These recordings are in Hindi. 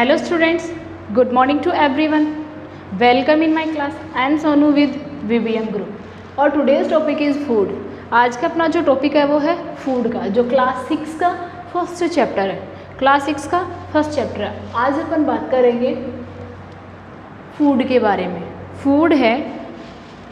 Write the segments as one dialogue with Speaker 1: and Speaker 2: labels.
Speaker 1: Hello students, good morning to everyone. Welcome in my class. I am Sonu with VBM Group और today's topic is food. आज का अपना जो टॉपिक है वो है फूड का, जो क्लास 6 का फर्स्ट चैप्टर है। क्लास 6 का फर्स्ट चैप्टर है। आज अपन बात करेंगे फूड के बारे में। फूड है,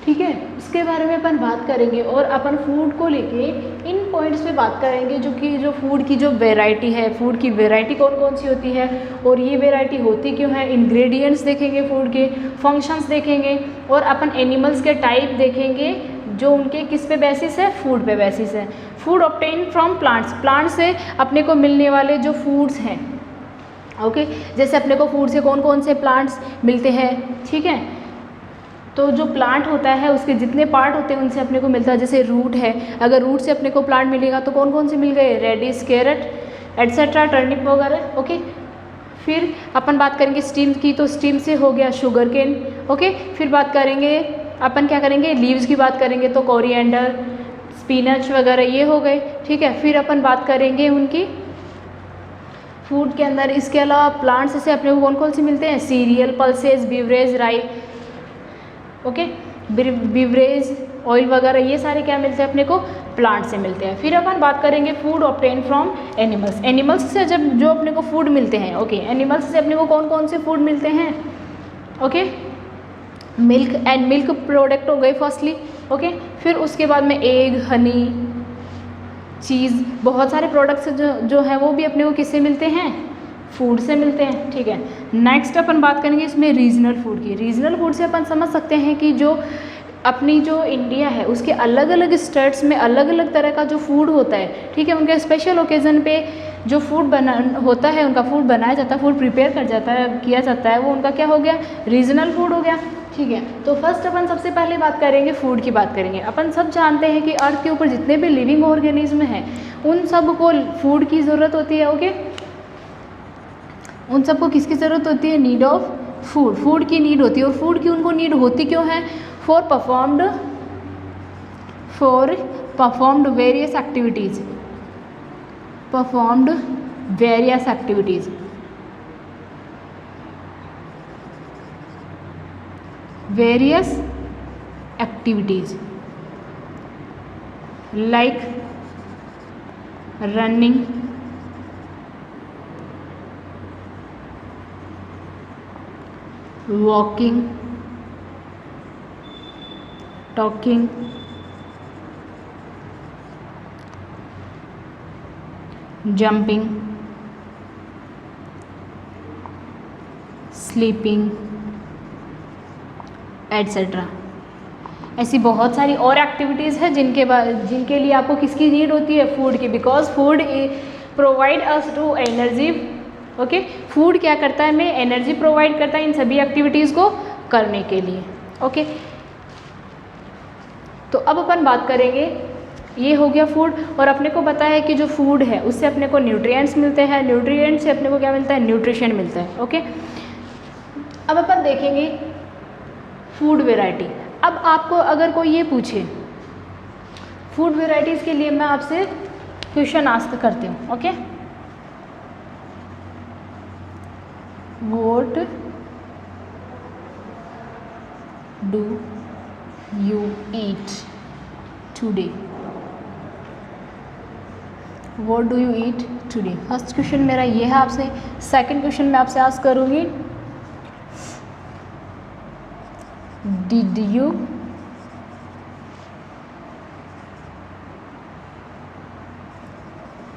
Speaker 1: ठीक है, उसके बारे में अपन बात करेंगे और अपन फूड को लेके इन पॉइंट्स पे बात करेंगे जो फूड की जो वैरायटी है, फूड की वैरायटी कौन कौन सी होती है और ये वैरायटी होती क्यों है, इंग्रेडिएंट्स देखेंगे, फूड के फंक्शंस देखेंगे और अपन एनिमल्स के टाइप देखेंगे जो उनके किस पे बेसिस है, फूड पे बेसिस है। Food obtain from plants, plant से अपने को मिलने वाले जो फूड्स हैं, ओके, जैसे अपने को फूड से कौन कौन से प्लांट्स मिलते हैं, ठीक है। तो जो प्लांट होता है उसके जितने पार्ट होते हैं उनसे अपने को मिलता है। जैसे रूट है, अगर रूट से अपने को प्लांट मिलेगा तो कौन कौन से मिल गए, रेडिश, कैरेट एट्सेट्रा, टर्निप वगैरह, ओके। फिर अपन बात करेंगे स्टीम की, तो स्टीम से हो गया शुगर केन, ओके। फिर बात करेंगे अपन क्या करेंगे, लीव्स की बात करेंगे तो कोरिएंडर, स्पिनच वगैरह ये हो गए, ठीक है। फिर अपन बात करेंगे उनकी फूड के अंदर, इसके अलावा प्लांट्स से अपने को कौन कौन से मिलते हैं, सीरियल, पल्सेस, बीवरेज, राई, ओके, बीवरेज, ऑयल वगैरह ये सारे क्या मिलते हैं अपने को, प्लांट से मिलते हैं। फिर अपन बात करेंगे food obtain from animals, animals से जब जो अपने को फूड मिलते हैं, ओके, एनिमल्स से अपने को कौन कौन से फूड मिलते हैं, okay, milk and milk product हो गए फर्स्टली, ओके। फिर उसके बाद में एग, हनी, चीज़, बहुत सारे प्रोडक्ट्स जो है वो भी अपने को किससे मिलते हैं, फूड से मिलते हैं, ठीक है। नेक्स्ट अपन बात करेंगे इसमें रीजनल फूड की। रीजनल फूड से अपन समझ सकते हैं कि जो अपनी जो इंडिया है उसके अलग अलग स्टेट्स में अलग अलग तरह का जो फूड होता है, ठीक है, उनके स्पेशल ओकेज़न पे जो फूड बना होता है, उनका फूड बनाया जाता है, फूड प्रिपेयर किया जाता है, वो उनका क्या हो गया, रीजनल फूड हो गया, ठीक है। तो फर्स्ट अपन सबसे पहले बात करेंगे फूड की बात करेंगे। अपन सब जानते हैं कि अर्थ के ऊपर जितने भी लिविंग ऑर्गेनिज्म हैं उन सब को फूड की ज़रूरत होती है, ओके। उन सबको किसकी ज़रूरत होती है, नीड ऑफ फूड, फूड की नीड होती है। और फूड की उनको नीड होती क्यों है, for performed various activities, performed various activities, various activities like running, walking, talking, jumping, sleeping etcetera. ऐसी बहुत सारी और एक्टिविटीज़ है जिनके लिए आपको किसकी नीड होती है, फूड की, because food provide us to energy, okay. Food क्या करता है, हमें एनर्जी प्रोवाइड करता है इन सभी एक्टिविटीज़ को करने के लिए, ओके। तो अब अपन बात करेंगे, ये हो गया फूड, और अपने को पता है कि जो फूड है उससे अपने को न्यूट्रिएंट्स मिलते हैं, न्यूट्रिएंट्स से अपने को क्या मिलता है, न्यूट्रिशन मिलता है, ओके। अब अपन देखेंगे फूड वेराइटी। अब आपको अगर कोई ये पूछे फूड वेराइटीज़ के लिए, मैं आपसे क्वेश्चन आस्क करती हूँ, okay. What do you eat today? What do you eat today? First question मेरा ये है आपसे। सेकंड क्वेश्चन मैं आपसे आस्क करूँगी, Did you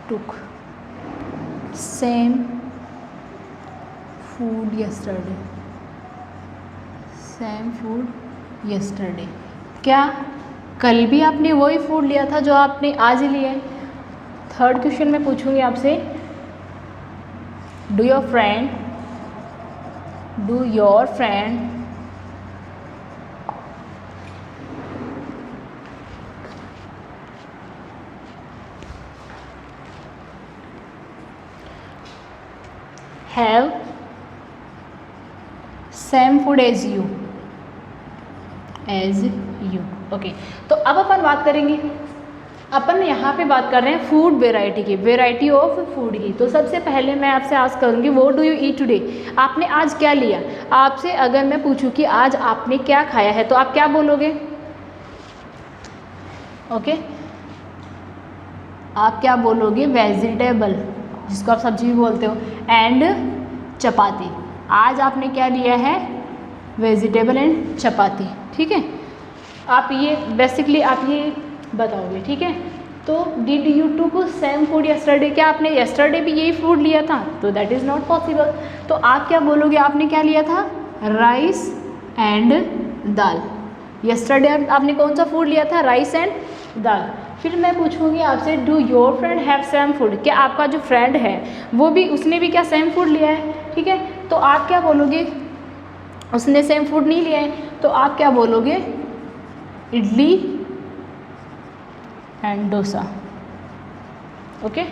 Speaker 1: took same food yesterday? Same food yesterday. क्या कल भी आपने वही फूड लिया था जो आपने आज ही लिया है? थर्ड क्वेश्चन मैं पूछूंगी आपसे, do your friend have same food as you, okay. तो अब अपन बात करेंगे अपन यहाँ पे बात कर रहे हैं फूड वेराइटी की, वेराइटी ऑफ फूड की। तो सबसे पहले मैं आपसे आस्क करूँगी what do you eat today, आपने आज क्या लिया। आपसे अगर मैं पूछूँ कि आज आपने क्या खाया है तो आप क्या बोलोगे? ओके आप क्या बोलोगे? वेजिटेबल, जिसको आप सब्जी भी बोलते हो, एंड चपाती। आज आपने क्या लिया है? वेजिटेबल एंड चपाती। ठीक है, आप ये बेसिकली आप ये बताओगे। ठीक है, तो did you took same food yesterday, क्या आपने यस्टरडे भी यही फूड लिया था? तो दैट इज़ नॉट पॉसिबल। तो आप क्या बोलोगे? आपने क्या लिया था? Rice and dal. यस्टरडे आपने कौन सा फूड लिया था? राइस एंड दाल। फिर मैं पूछूंगी आपसे do your friend have same food, क्या आपका जो फ्रेंड है वो भी, उसने भी क्या सेम फूड लिया है? ठीक है, तो आप क्या बोलोगे? उसने सेम फूड नहीं लिया है, तो आप क्या बोलोगे? Idli and dosa. Okay,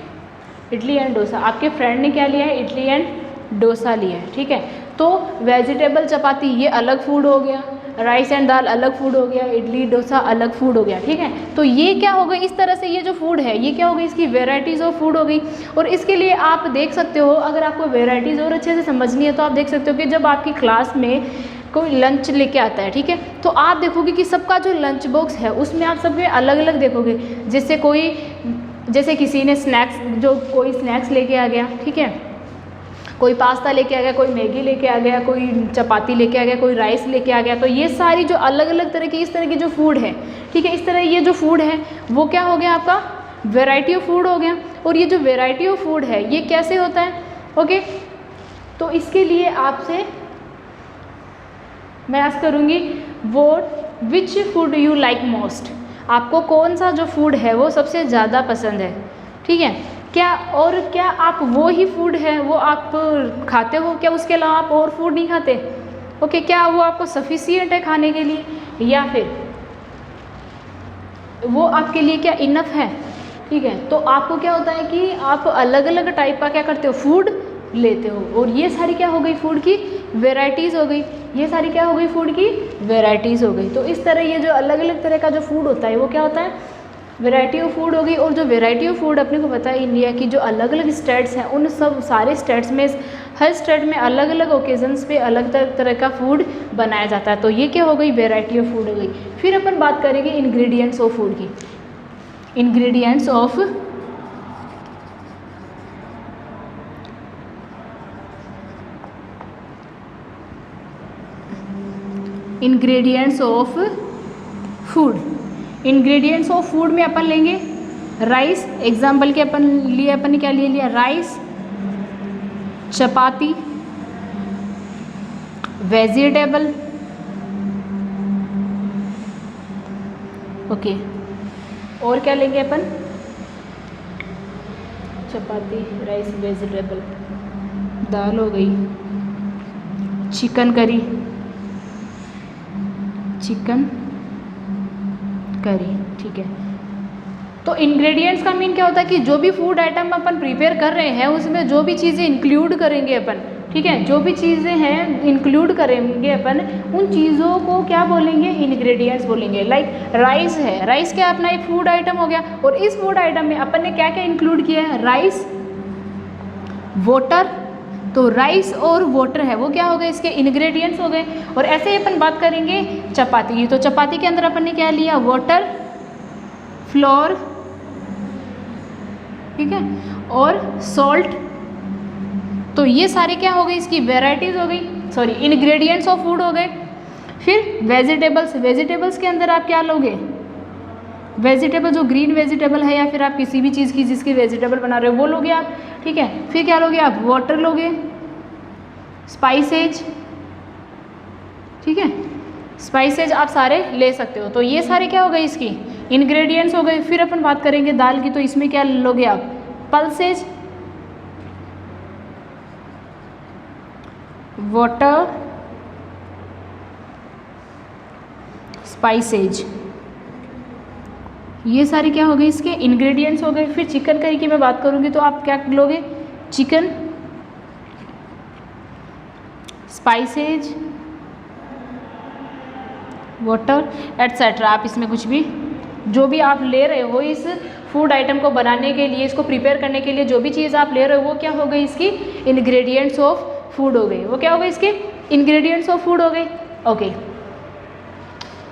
Speaker 1: idli and dosa. आपके फ्रेंड ने क्या लिया है? इडली एंड डोसा लिया है। ठीक है, तो वेजिटेबल चपाती ये अलग फूड हो गया, राइस एंड दाल अलग फूड हो गया, इडली डोसा अलग फूड हो गया। ठीक है, तो ये क्या हो गई? इस तरह से ये जो फूड है ये क्या हो गई? इसकी वेराइटीज़ ऑफ फूड हो गई। और इसके लिए आप देख सकते हो, अगर आपको वेराइटीज़ और अच्छे से समझनी है तो आप देख सकते हो कि जब आपकी क्लास में कोई लंच लेके आता है, ठीक है, तो आप देखोगे कि सबका जो लंच बॉक्स है उसमें आप सबके अलग अलग देखोगे। जैसे किसी ने स्नैक्स, जो कोई स्नैक्स लेके आ गया, ठीक है, कोई पास्ता लेके आ गया, कोई मैगी लेके आ गया, कोई चपाती लेके आ गया, कोई राइस लेके आ गया। तो ये सारी जो अलग अलग तरह की, इस तरह की जो फूड है, ठीक है, इस तरह ये जो फूड है वो क्या हो गया? आपका वेराइटी ऑफ फूड हो गया। और ये जो वेराइटी ऑफ फूड है ये कैसे होता है? ओके, तो इसके लिए आपसे मैं आस्क करूँगी what which food you like most, आपको कौन सा जो फूड है वो सबसे ज़्यादा पसंद है? ठीक है, क्या आप वो ही फूड है वो आप खाते हो? क्या उसके अलावा आप और फूड नहीं खाते? ओके, क्या वो आपको सफिशिएंट है खाने के लिए, या फिर वो आपके लिए क्या इनफ है? ठीक है, तो आपको क्या होता है कि आप अलग अलग टाइप का क्या करते हो? फूड लेते हो। और ये सारी क्या हो गई? फूड की वेराइटीज़ हो गई। ये सारी क्या हो गई? फूड की वेराइटीज़ हो गई। तो इस तरह ये जो अलग अलग तरह का जो फूड होता है वो क्या होता है? वैरायटी ऑफ फूड हो गई। और जो वैरायटी ऑफ फूड अपने को पता है इंडिया की जो अलग अलग स्टेट्स हैं, उन सब सारे स्टेट्स में, हर स्टेट में अलग अलग ओकेजन्स पे अलग तरह का फूड बनाया जाता है। तो ये क्या हो गई? वैरायटी ऑफ फूड हो गई। फिर अपन बात करेंगे इंग्रेडिएंट्स ऑफ फूड की। Ingredients of food. Ingredients of food में अपन लेंगे राइस, एग्जाम्पल के अपन ने क्या लिया? राइस, चपाती, वेजिटेबल, ओके, और क्या लेंगे अपन? चपाती, राइस, वेजिटेबल, दाल हो गई, चिकन करी, ठीक है। तो इंग्रेडिएंट्स का मीन क्या होता है कि जो भी फूड आइटम अपन प्रिपेयर कर रहे हैं उसमें जो भी चीज़ें इंक्लूड करेंगे अपन, ठीक है, जो भी चीज़ें हैं इंक्लूड करेंगे अपन, उन चीज़ों को क्या बोलेंगे? इंग्रेडिएंट्स बोलेंगे। लाइक राइस है, राइस क्या अपना एक फूड आइटम हो गया, और इस फूड आइटम में अपन ने क्या क्या इंक्लूड किया है? Rice, water. तो राइस और वाटर है वो क्या हो गए? इसके इंग्रेडिएंट्स हो गए। और ऐसे ही अपन बात करेंगे चपाती की। तो चपाती के अंदर अपन ने क्या लिया? वाटर, फ्लोर, ठीक है, और सॉल्ट। तो ये सारे क्या हो गए? इसकी वेराइटीज हो गई, सॉरी इंग्रेडिएंट्स ऑफ फूड हो गए। फिर वेजिटेबल्स, वेजिटेबल्स के अंदर आप क्या लोगे? वेजिटेबल, जो ग्रीन वेजिटेबल है या फिर आप किसी भी चीज़ की जिसकी वेजिटेबल बना रहे हो वो लोगे आप, ठीक है। फिर क्या लोगे आप? वाटर लोगे, स्पाइसेज, ठीक है, स्पाइसेज आप सारे ले सकते हो। तो ये सारे क्या हो गए? इसकी इंग्रेडिएंट्स हो गए। फिर अपन बात करेंगे दाल की, तो इसमें क्या लोगे आप? पल्सेज, वाटर, स्पाइसेज, ये सारे क्या हो गए? इसके इंग्रेडिएंट्स हो गए। फिर चिकन करी की मैं बात करूँगी तो आप क्या लोगे? चिकन, स्पाइसेज, वाटर एटसेट्रा, आप इसमें कुछ भी जो भी आप ले रहे हो इस फूड आइटम को बनाने के लिए, इसको प्रिपेयर करने के लिए जो भी चीज़ आप ले रहे हो वो क्या हो गई, इसकी इंग्रेडिएंट्स ऑफ फूड हो गई। वो क्या हो गई, इसके इंग्रेडिएंट्स ऑफ फूड हो गई। ओके,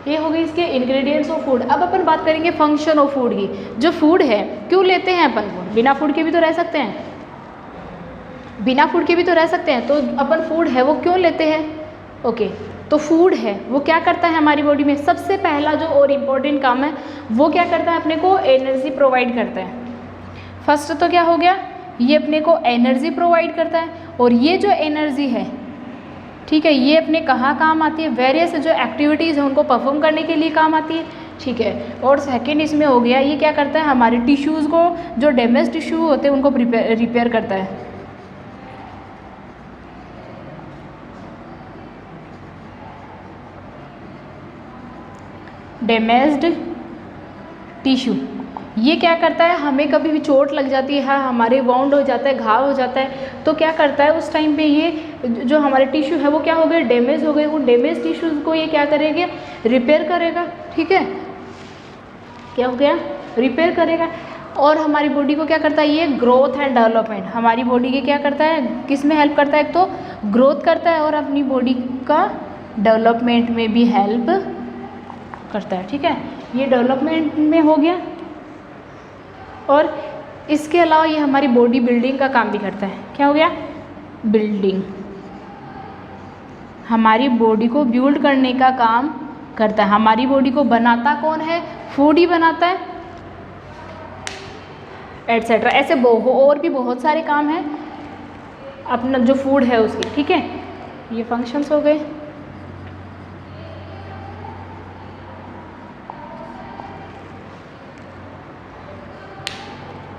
Speaker 1: ये हो गई इसके इंग्रेडिएंट्स ऑफ फूड। अब अपन बात करेंगे फंक्शन ऑफ फूड की। जो फूड है क्यों लेते हैं अपन फूड, बिना फूड के भी तो रह सकते हैं, बिना फूड के भी तो रह सकते हैं, तो अपन फूड है वो क्यों लेते हैं। ओके, तो फूड है वो क्या करता है हमारी बॉडी में, सबसे पहला जो और इम्पोर्टेंट काम है वो क्या करता है, अपने को एनर्जी प्रोवाइड करता है। फर्स्ट तो क्या हो गया, ये अपने को एनर्जी प्रोवाइड करता है, और ये जो एनर्जी है, ठीक है, ये अपने कहाँ काम आती है, वेरियस जो एक्टिविटीज़ हैं उनको परफॉर्म करने के लिए काम आती है, ठीक है। और सेकेंड इसमें हो गया, ये क्या करता है, हमारे टिश्यूज़ को, जो डैमेज टिश्यू होते हैं उनको रिपेयर करता है। डैमेज्ड टिश्यू ये क्या करता है, हमें कभी भी चोट लग जाती है, हमारे वाउंड हो जाता है, घाव हो जाता है, तो क्या करता है उस टाइम पे ये जो हमारे टिश्यू है वो क्या हो गए, डैमेज हो गए, वो डैमेज टिश्यूज़ को ये क्या करेगा, रिपेयर करेगा, ठीक है, क्या हो गया, रिपेयर करेगा। और हमारी बॉडी को क्या करता है, ये ग्रोथ एंड डेवलपमेंट, हमारी बॉडी के क्या करता है, किस में हेल्प करता है, एक तो ग्रोथ करता है और अपनी बॉडी का डेवलपमेंट में भी हेल्प करता है, ठीक है, ये डेवलपमेंट में हो गया। और इसके अलावा ये हमारी बॉडी बिल्डिंग का काम भी करता है, क्या हो गया, बिल्डिंग, हमारी बॉडी को बिल्ड करने का काम करता है। हमारी बॉडी को बनाता कौन है, फूड ही बनाता है, एटसेट्रा। ऐसे और भी बहुत सारे काम हैं अपना जो फूड है उसकी, ठीक है, ये फंक्शंस हो गए।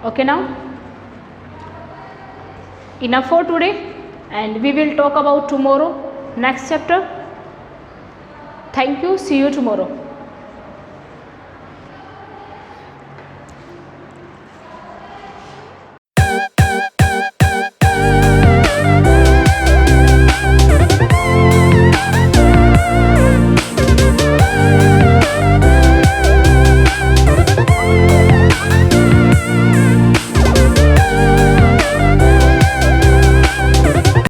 Speaker 1: Okay, now enough for today, and we will talk about tomorrow next chapter. Thank you, see you tomorrow.